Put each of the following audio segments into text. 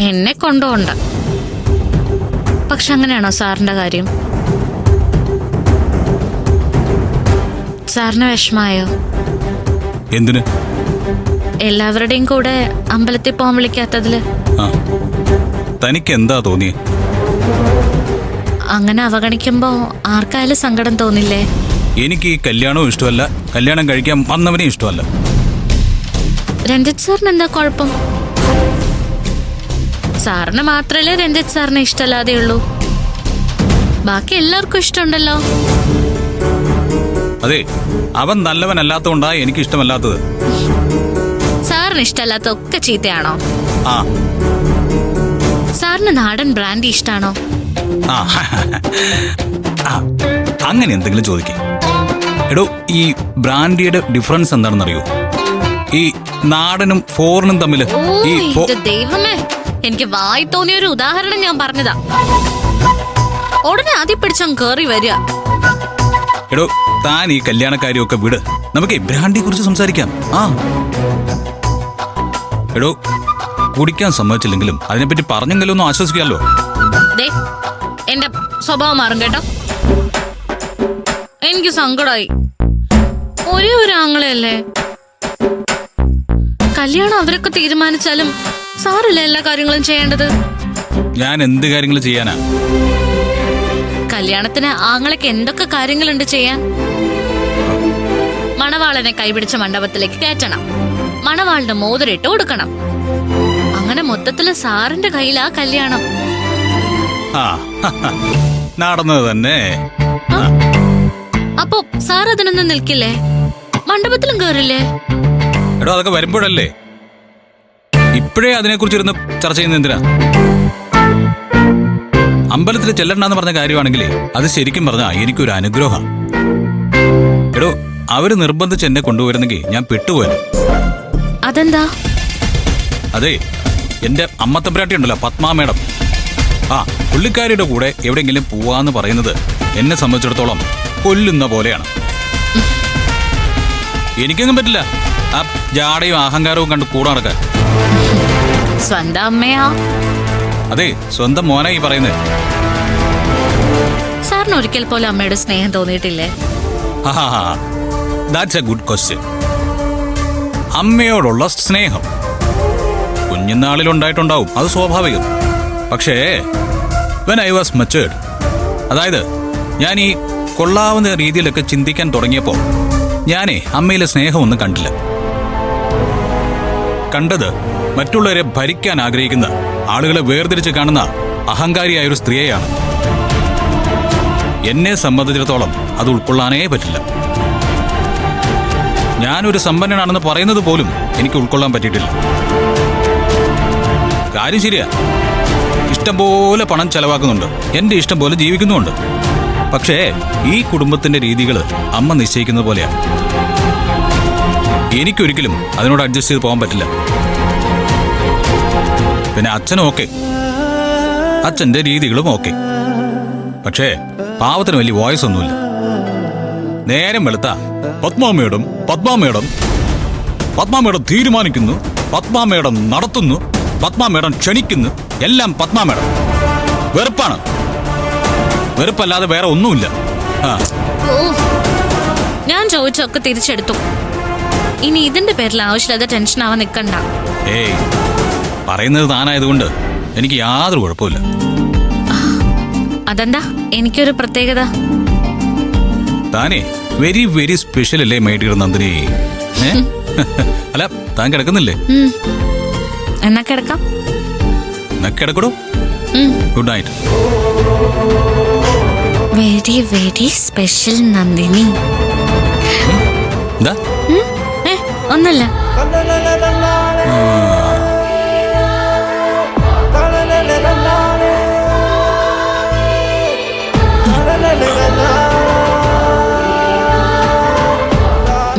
എന്നെ കൊണ്ടുപോണ്ട. പക്ഷെ അങ്ങനെയാണോ സാറിന്റെ കാര്യം? സാറിന് വിഷമായോ? എന്തിന്? എല്ലാവരുടെയും കൂടെ അമ്പലത്തിൽ പോകാൻ വിളിക്കാത്തതില്. തനിക്ക് എന്താ തോന്നിയേ? അങ്ങനെ അവഗണിക്കുമ്പോ ആർക്കായാലും സങ്കടം തോന്നില്ലേ? എനിക്ക് ഈ കല്യാണവും ഇഷ്ടമല്ല, കല്യാണം കഴിക്കാൻ വന്നവനെ ഇഷ്ടമല്ല. രഞ്ജിത്ത് സാറിന് എന്താ കുഴപ്പം? സാറിന് മാത്രല്ലേ രഞ്ജിത്ത് സാറിന് ഇഷ്ടമല്ലാതെ ഉള്ളൂ. ബാക്കി എല്ലാവർക്കും ഇഷ്ടമുണ്ടല്ലോ. അതെ, അവൻ നല്ലവനല്ലാത്തോണ്ടാ എനിക്ക് ഇഷ്ടമല്ലാത്തത്. സാറിന് ഇഷ്ടമല്ലാത്ത ഒക്കെ ചീത്തയാണോ? ആ. സാറിന് നാടൻ ബ്രാൻഡി ഇഷ്ടാണോ? ആ, അങ്ങനെ എന്തെങ്കിലും ചോദിക്കേ. എടോ, ഈ ബ്രാൻഡിയുടെ ഡിഫറൻസ് എന്താണെന്നറിയോ? ഈ നാടനും ഫോറിനും തമ്മിൽ. ദൈവമേ, എനിക്ക് വായി തോന്നിയ ഒരു ഉദാഹരണം ഞാൻ പറഞ്ഞതാ. ഉടനെ ആദ്യം പിടിച്ചങ്ങ് കേറി വരിക. എടോ, താൻ ഈ കല്യാണക്കാരിയൊക്കെ വിട്, നമുക്ക് ബ്രാൻഡിയെ കുറിച്ച് സംസാരിക്കാം. ആ എടോ, കുടിക്കാൻ സമ്മതിച്ചില്ലെങ്കിലും അതിനെപ്പറ്റി പറഞ്ഞെങ്കിലും ഒന്ന് ആശ്വസിക്കാമല്ലോ. എന്റെ സ്വഭാവം മാറും കേട്ടോ. എനിക്ക് സങ്കടമായി. ഒരേ ഒരു ആങ്ങളെയല്ലേ. കല്യാണം അവരൊക്കെ തീരുമാനിച്ചാലും സാറല്ലേ എല്ലാ കാര്യങ്ങളും ചെയ്യേണ്ടത്. ഞാൻ എന്ത് കാര്യങ്ങൾ ചെയ്യാനാ? കല്യാണത്തിന് ആങ്ങളൊക്കെ എന്തൊക്കെ കാര്യങ്ങളുണ്ട് ചെയ്യാൻ? മണവാളനെ കൈപിടിച്ച മണ്ഡപത്തിലേക്ക് കയറ്റണം, മണവാളിന്റെ മോതിരിട്ട് കൊടുക്കണം. അങ്ങനെ മൊത്തത്തില് സാറിന്റെ കയ്യിലാ കല്യാണം. നടന്നത് തന്നെ. അപ്പോ സാർ അതിനൊന്നും നിൽക്കില്ലേ? മണ്ഡപത്തിലും കേറില്ലേ? എടോ, അതൊക്കെ വരുമ്പോഴല്ലേ. ഇപ്പോഴേ അതിനെക്കുറിച്ചിരുന്ന് ചർച്ച ചെയ്യുന്ന എന്തിനാ? അമ്പലത്തിൽ ചെല്ലണ്ടെന്ന് പറഞ്ഞ കാര്യമാണെങ്കിലേ അത് ശരിക്കും പറഞ്ഞാ എനിക്കൊരു അനുഗ്രഹം. എടോ, അവര് നിർബന്ധിച്ച് എന്നെ കൊണ്ടുവരുന്നെങ്കിൽ ഞാൻ പെട്ടുപോയത്. അതെന്താ? അതെ, എന്റെ അമ്മത്തമ്പരാട്ടി ഉണ്ടല്ലോ, പത്മാ മേഡം. പുള്ളിക്കാരിയുടെ കൂടെ എവിടെയെങ്കിലും പോവാന്ന് പറയുന്നത് എന്നെ സംബന്ധിച്ചിടത്തോളം കൊല്ലുന്ന പോലെയാണ്. എനിക്കൊന്നും പറ്റില്ല ആ ജാടയും അഹങ്കാരവും കണ്ട് കൂടെ നടക്കാൻ. സ്വന്തം അമ്മയാ? അതെ, സ്വന്തം മോനായി പറയുന്നത്. സാറിന് ഒരിക്കൽ പോലും അമ്മയുടെ സ്നേഹം തോന്നിയിട്ടില്ലേ? That's a good question. അമ്മയോടുള്ള സ്നേഹം കുഞ്ഞുനാളിലുണ്ടായിട്ടുണ്ടാവും, അത് സ്വാഭാവികം. പക്ഷേ വെൻ ഐ വാസ് മച്ചുവേർഡ്, അതായത് ഞാൻ ഈ കൊള്ളാവുന്ന രീതിയിലൊക്കെ ചിന്തിക്കാൻ തുടങ്ങിയപ്പോൾ ഞാനേ അമ്മയിലെ സ്നേഹമൊന്നും കണ്ടില്ല. കണ്ടത് മറ്റുള്ളവരെ ഭരിക്കാൻ ആഗ്രഹിക്കുന്ന, ആളുകളെ വേർതിരിച്ച് കാണുന്ന അഹങ്കാരിയായൊരു സ്ത്രീയെയാണ്. എന്നെ സംബന്ധിച്ചിടത്തോളം അത് ഉൾക്കൊള്ളാനേ പറ്റില്ല. ഞാനൊരു സമ്പന്നനാണെന്ന് പറയുന്നത് പോലും എനിക്ക് ഉൾക്കൊള്ളാൻ പറ്റിയിട്ടില്ല. കാര്യം ശരിയാ, ഇഷ്ടം പോലെ പണം ചെലവാക്കുന്നുണ്ട്, എന്റെ ഇഷ്ടം പോലെ ജീവിക്കുന്നുമുണ്ട്. പക്ഷേ ഈ കുടുംബത്തിന്റെ രീതികൾ അമ്മ നിശ്ചയിക്കുന്നത് പോലെയാണ്. എനിക്കൊരിക്കലും അതിനോട് അഡ്ജസ്റ്റ് ചെയ്ത് പോകാൻ പറ്റില്ല. പിന്നെ അച്ഛനും ഓക്കെ, അച്ഛന്റെ രീതികളും ഓക്കെ. പക്ഷേ പാവത്തിന് വലിയ വോയിസ് ഒന്നുമില്ല. നേരം വെളുത്ത പത്മാ മേഡം തീരുമാനിക്കുന്നു, പത്മാ മേഡം നടത്തുന്നു, പത്മാ മേഡം ക്ഷണിക്കുന്നു, എല്ലാം പത്മാ മേഡം. വെറുപ്പാണ്, വെറുപ്പല്ലാതെ വേറെ ഒന്നുമില്ല. ഞാൻ ചോദിച്ചൊക്കെ തിരിച്ചെടുത്തു. ഇനി ഇതിന്റെ പേരിൽ ആവശ്യമില്ലാതെ ടെൻഷൻ ആവാൻ നിൽക്കണ്ട. ഏയ്, പറയുന്നത് താനായതുകൊണ്ട് എനിക്ക് യാതൊരു കുഴപ്പമില്ല. അതെന്താ എനിക്കൊരു പ്രത്യേകത? താനേ വെരി വെരി സ്പെഷ്യൽ അല്ലേ മൈ ഡിയർ നന്ദിനി? അല്ല, താൻ കിടക്കുന്നില്ലേ? എന്നാ കിടക്കാം. എന്നാ കിടക്കടോ. Good night. Very very special Nandini. എന്താ? ഒന്നല്ല.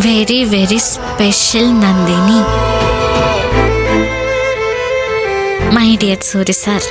Very very special Nandini. My dear Surya sir.